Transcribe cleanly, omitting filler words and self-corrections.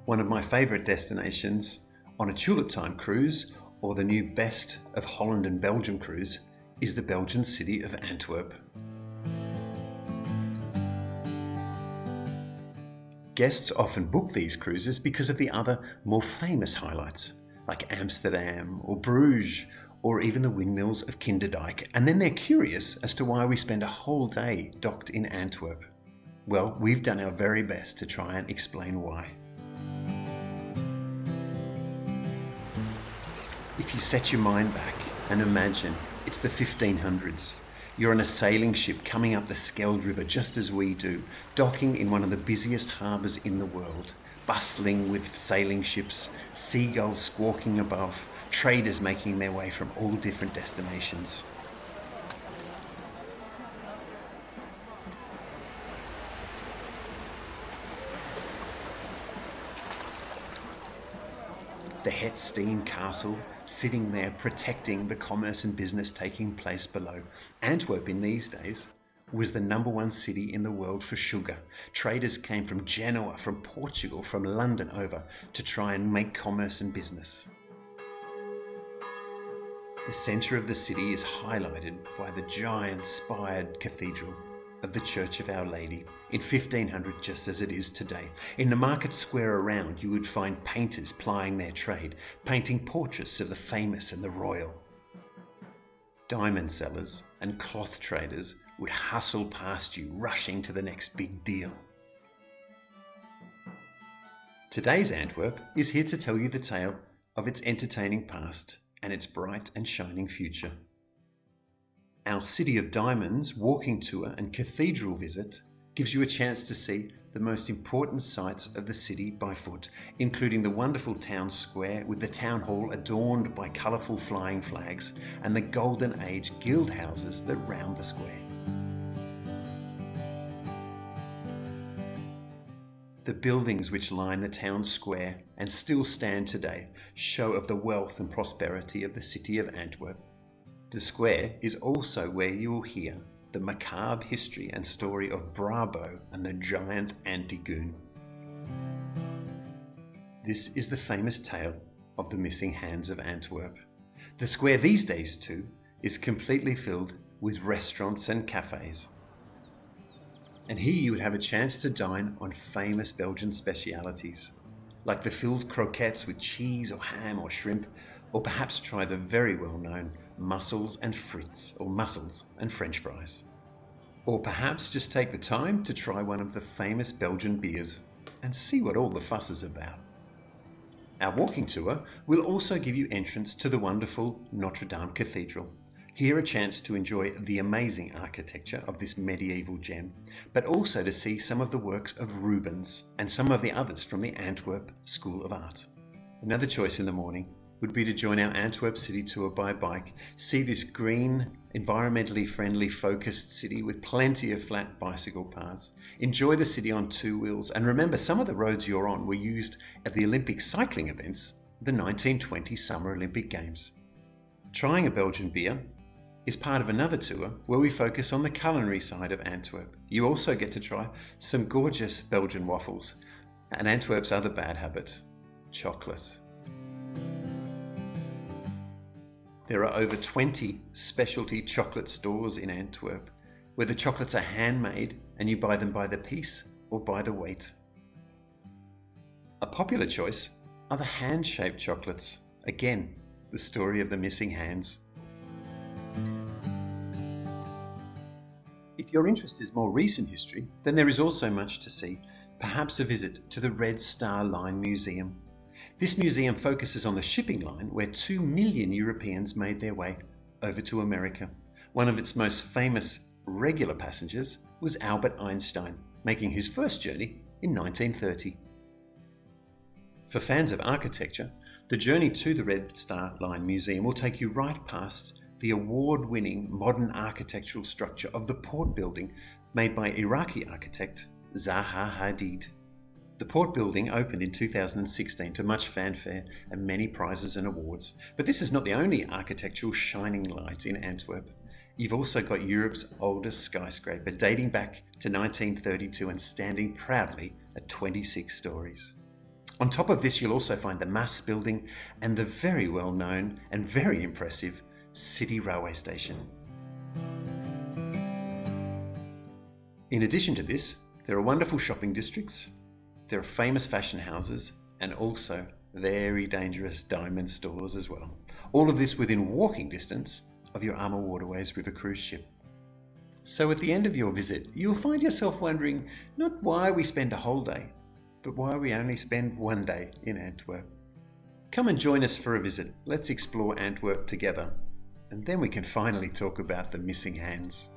One of my favourite destinations on a Tulip Time cruise, or the new Best of Holland and Belgium cruise, is the Belgian city of Antwerp. Guests often book these cruises because of the other more famous highlights, like Amsterdam or Bruges, or even the windmills of Kinderdijk, and then they're curious as to why we spend a whole day docked in Antwerp. Well, we've done our very best to try and explain why. If you set your mind back and imagine it's the 1500s, you're on a sailing ship coming up the Scheldt River just as we do, docking in one of the busiest harbours in the world, bustling with sailing ships, seagulls squawking above, traders making their way from all different destinations. The Het Steen Castle sitting there protecting the commerce and business taking place below. Antwerp in these days was the #1 city in the world for sugar. Traders came from Genoa, from Portugal, from London over to try and make commerce and business. The centre of the city is highlighted by the giant spired cathedral of the Church of Our Lady in 1500, just as it is today. In the market square around, you would find painters plying their trade, painting portraits of the famous and the royal. Diamond sellers and cloth traders would hustle past you, rushing to the next big deal. Today's Antwerp is here to tell you the tale of its entertaining past and its bright and shining future. Our City of Diamonds walking tour and cathedral visit gives you a chance to see the most important sights of the city by foot, including the wonderful town square with the town hall adorned by colourful flying flags and the Golden Age guild houses that round the square. The buildings which line the town square and still stand today show of the wealth and prosperity of the city of Antwerp. The square is also where you will hear the macabre history and story of Brabo and the giant Antigone. This is the famous tale of the missing hands of Antwerp. The square these days too is completely filled with restaurants and cafes. And here you would have a chance to dine on famous Belgian specialities, like the filled croquettes with cheese or ham or shrimp, or perhaps try the very well-known mussels and frites, or mussels and French fries. Or perhaps just take the time to try one of the famous Belgian beers and see what all the fuss is about. Our walking tour will also give you entrance to the wonderful Notre Dame Cathedral. Here a chance to enjoy the amazing architecture of this medieval gem, but also to see some of the works of Rubens and some of the others from the Antwerp School of Art. Another choice in the morning would be to join our Antwerp city tour by bike, see this green, environmentally friendly, focused city with plenty of flat bicycle paths, enjoy the city on two wheels, and remember some of the roads you're on were used at the Olympic cycling events, the 1920 Summer Olympic Games. Trying a Belgian beer is part of another tour where we focus on the culinary side of Antwerp. You also get to try some gorgeous Belgian waffles, and Antwerp's other bad habit, chocolate. There are over 20 specialty chocolate stores in Antwerp where the chocolates are handmade and you buy them by the piece or by the weight. A popular choice are the hand-shaped chocolates. Again, the story of the missing hands. If your interest is more recent history, then there is also much to see, perhaps a visit to the Red Star Line Museum. This museum focuses on the shipping line where 2 million Europeans made their way over to America. One of its most famous regular passengers was Albert Einstein, making his first journey in 1930. For fans of architecture, the journey to the Red Star Line Museum will take you right past the award-winning modern architectural structure of the Port Building made by Iraqi architect Zaha Hadid. The Port Building opened in 2016 to much fanfare and many prizes and awards. But this is not the only architectural shining light in Antwerp. You've also got Europe's oldest skyscraper, dating back to 1932 and standing proudly at 26 stories. On top of this, you'll also find the Mass building and the very well known and very impressive City Railway Station. In addition to this, there are wonderful shopping districts, there are famous fashion houses, and also very dangerous diamond stores as well. All of this within walking distance of your Armour Waterways river cruise ship. So at the end of your visit, you'll find yourself wondering not why we spend a whole day, but why we only spend one day in Antwerp. Come and join us for a visit. Let's explore Antwerp together, and then we can finally talk about the missing hands.